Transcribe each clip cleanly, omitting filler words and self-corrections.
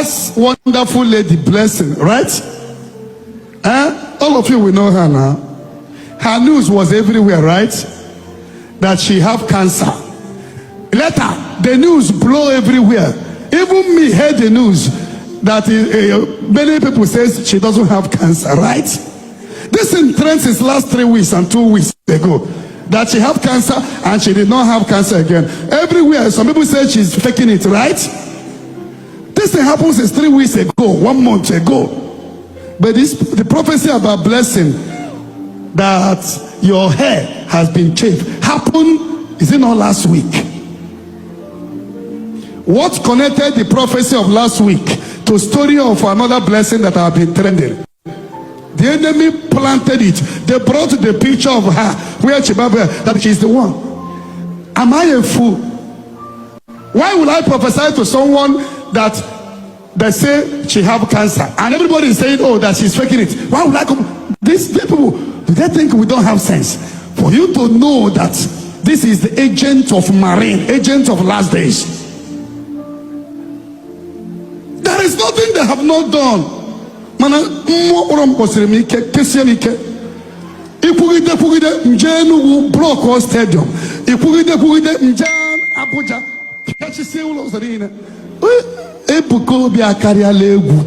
That's wonderful lady Blessing, right? All of you will know her now. Her news was everywhere, right? That she have cancer. Later, the news blow everywhere. Even me heard the news that many people says she doesn't have cancer, right? This in trend since last 3 weeks and 2 weeks ago. That she have cancer and she did not have cancer again. Everywhere, some people say she's faking it, right? This thing happened since 3 weeks ago, 1 month ago. But the prophecy about blessing, that your hair has been changed, happened, is it not last week? What connected the prophecy of last week to story of another blessing that have been trending? The enemy planted it. They brought the picture of her where Chibaba, that she's the one. Am I a fool? Why would I prophesy to someone that they say she have cancer and everybody is saying, oh, that she's faking it? Why would I come? These people, do they think we don't have sense? For you to know that this is the agent of marine, agent of last days. There is nothing they have not done. Mana orom posiremike kesiemike. Ipugide Njenu block stadium. Ipugide Njan Abuja. Kachisi ulo zarina. Ebuka Obi akaria legu.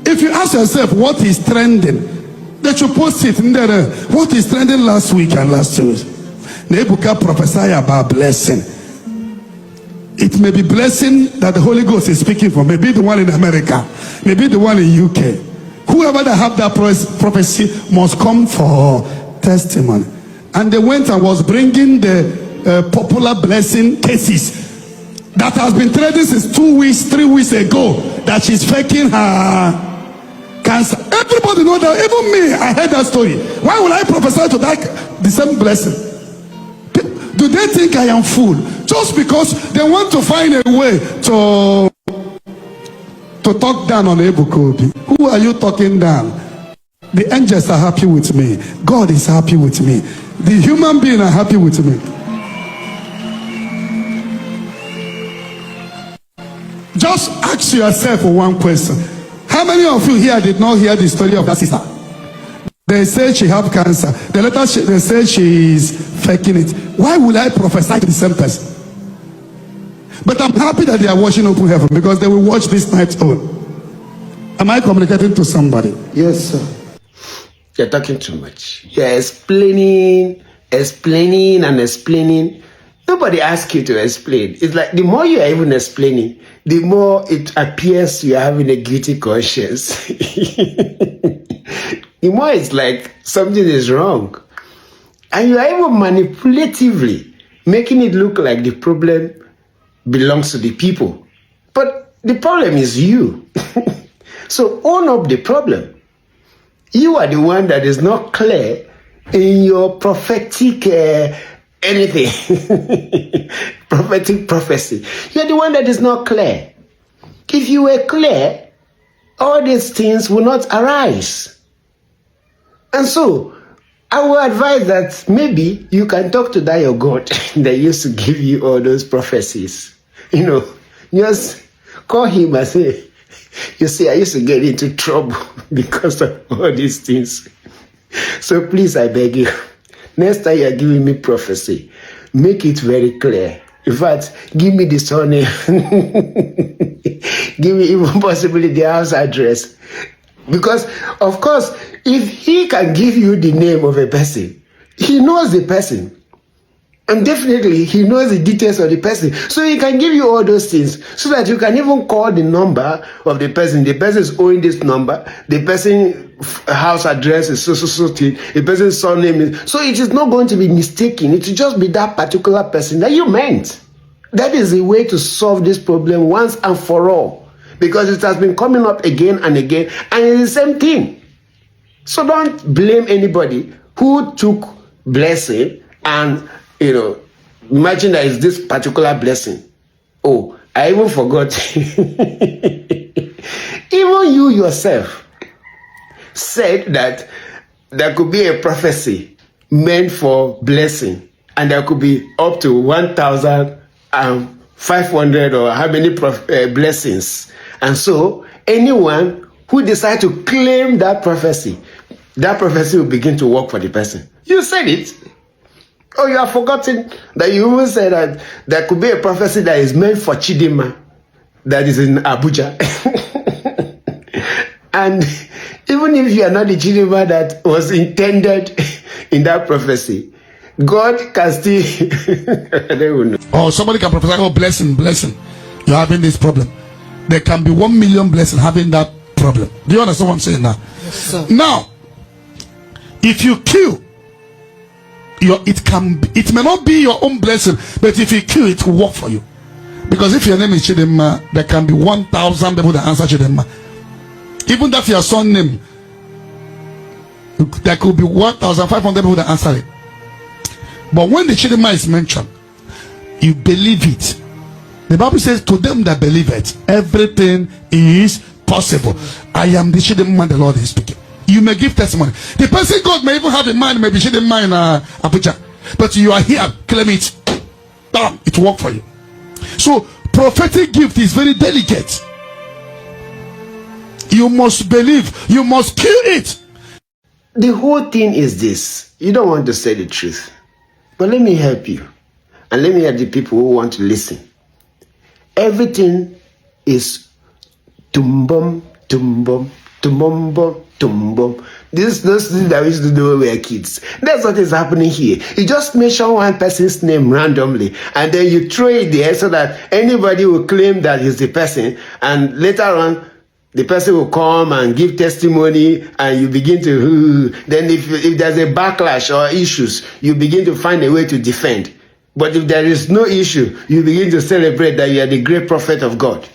If you ask yourself what is trending, that you post it in there. What is trending last week and last Tuesday? Ebuka prophesy about blessing. It may be blessing that the Holy Ghost is speaking for. Maybe the one in America, maybe the one in UK. Whoever that have that prophecy must come for testimony. And they went and was bringing the popular blessing cases that has been trending since 2 weeks, 3 weeks ago, that she's faking her cancer. Everybody know that. Even me, I heard that story. Why would I prophesy to that the same blessing? Do they think I am fool? Just because they want to find a way to talk down on Ebuka Obi. Who are you talking down? The angels are happy with me. God is happy with me. The human beings are happy with me. Just ask yourself one question. How many of you here did not hear the story of that sister? They say she have cancer. The later they say she is faking it. Why would I prophesy to the same person? But I'm happy that they are watching Open Heaven because they will watch this night on. Am I communicating to somebody? Yes, sir. You're talking too much. You're explaining. Nobody asks you to explain. It's like the more you are even explaining, the more it appears you are having a guilty conscience. The more it's like something is wrong. And you are even manipulatively making it look like the problem belongs to the people. But the problem is you. So own up the problem. You are the one that is not clear in your prophetic anything. Prophetic prophecy. You're the one that is not clear. If you were clear, all these things will not arise. And so, I will advise that maybe you can talk to that your God that used to give you all those prophecies. You know, just call him and say, you see, I used to get into trouble because of all these things. So please, I beg you, next time you are giving me prophecy, make it very clear. In fact, give me the surname. Give me even possibly the house address. Because, of course, if he can give you the name of a person, he knows the person. And definitely, he knows the details of the person. So he can give you all those things so that you can even call the number of the person. The person is owing this number. The person's house address is so thing. The person's surname is... So it is not going to be mistaken. It will just be that particular person that you meant. That is the way to solve this problem once and for all. Because it has been coming up again and again, and it's the same thing. So don't blame anybody who took blessing and, you know, imagine that it's this particular blessing. Oh, I even forgot. Even you yourself said that there could be a prophecy meant for blessing, and there could be up to 1,000 500 or how many blessings. And so anyone who decides to claim that prophecy will begin to work for the person. You said it. Oh, you have forgotten that you even said that there could be a prophecy that is meant for Chidima that is in Abuja. And even if you are not the Chidima that was intended in that prophecy, God can still... Or somebody can prophesy, oh, blessing, you're having this problem. There can be 1 million blessings having that problem. Do you understand what I'm saying now? Yes, sir. Now, if you kill, it may not be your own blessing, but if you kill, it will work for you. Because if your name is Chidema, there can be 1,000 people that answer Chidema. Even that your son name, there could be 1,500 people that answer it. But when the Chidema is mentioned, you believe it. The Bible says, to them that believe it, everything is possible. I am the Chidema the Lord is speaking. You may give testimony. The person God may even have in mind, maybe Chidema in Abuja. But you are here, claim it. Bam, it will work for you. So, prophetic gift is very delicate. You must believe. You must kill it. The whole thing is this. You don't want to say the truth. But let me help you. And let me help the people who want to listen. Everything is tumbum, tumbum, tumbum, tumbum. Those things that we used to do when we were kids. That's what is happening here. You just mention one person's name randomly, and then you throw it there so that anybody will claim that he's the person, and later on, the person will come and give testimony, and you begin to, then if there's a backlash or issues, you begin to find a way to defend. But if there is no issue, you begin to celebrate that you are the great prophet of God.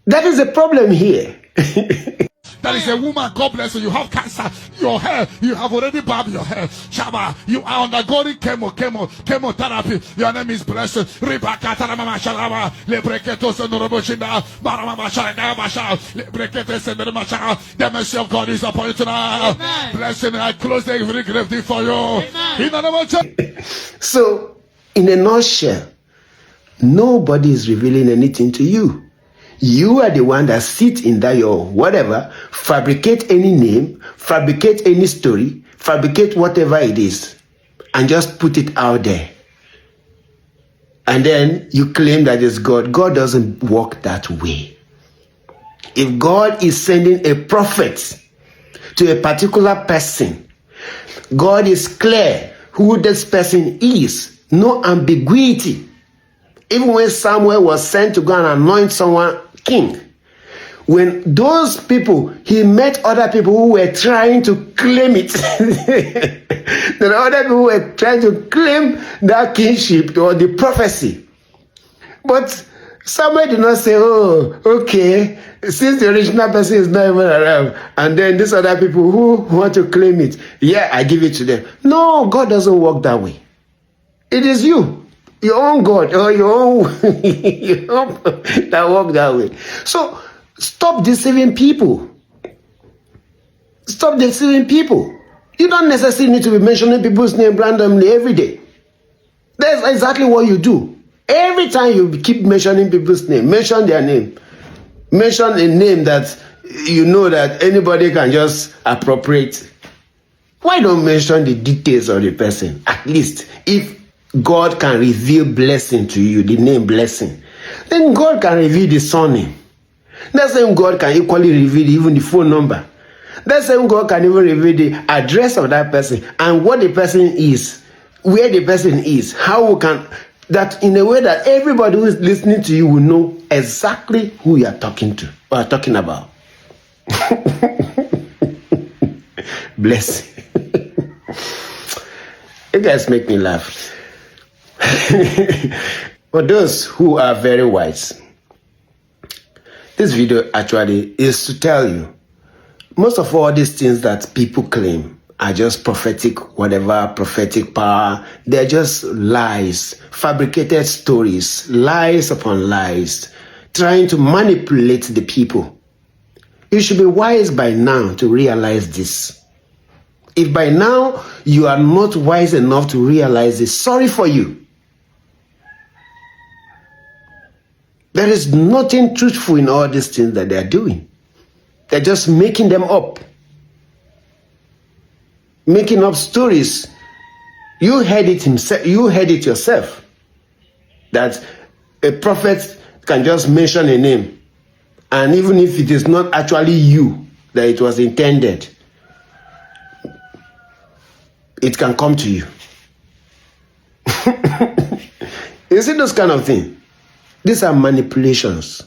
That is the problem here. That is a woman, God bless you. You have cancer. Your hair, you have already barbed your hair. Shama, you are undergoing chemotherapy. Your name is blessed. Rebecca Taramama Shalama, Lebreketos and Roboshinda, Baramama Shalama Basha, Lebreketes and Ramasha. The mercy of God is upon you tonight. Blessing, I close the every grave for you. So, in a nutshell, nobody is revealing anything to you. You are the one that sits in that your whatever, fabricate any name, fabricate any story, fabricate whatever it is, and just put it out there. And then you claim that it's God. God doesn't work that way. If God is sending a prophet to a particular person, God is clear who this person is. No ambiguity. Even when Samuel was sent to go and anoint someone king, when those people, he met other people who were trying to claim it. There are other people who were trying to claim that kingship or the prophecy. But Samuel did not say, oh, okay, since the original person is not even around, and then these other people who want to claim it, yeah, I give it to them. No, God doesn't work that way. It is you. Your own God or your own that work that way. So stop deceiving people. Stop deceiving people. You don't necessarily need to be mentioning people's name randomly every day. That's exactly what you do. Every time you keep mentioning people's name, mention their name. Mention a name that you know that anybody can just appropriate. Why don't mention the details of the person? At least if God can reveal blessing to you, the name blessing, then God can reveal the surname. That same God can equally reveal even the phone number. That same God can even reveal the address of that person and what the person is, where the person is, how we can, that in a way that everybody who is listening to you will know exactly who you are talking to or talking about. Bless. You guys make me laugh. For those who are very wise, this video actually is to tell you most of all these things that people claim are just prophetic, whatever, prophetic power. They're just lies, fabricated stories, lies upon lies, trying to manipulate the people. You should be wise by now to realize this. If by now you are not wise enough to realize this, sorry for you. There is nothing truthful in all these things that they are doing. They're just making them up. Making up stories. You heard it yourself. That a prophet can just mention a name. And even if it is not actually you that it was intended, it can come to you. You see those kind of things? These are manipulations.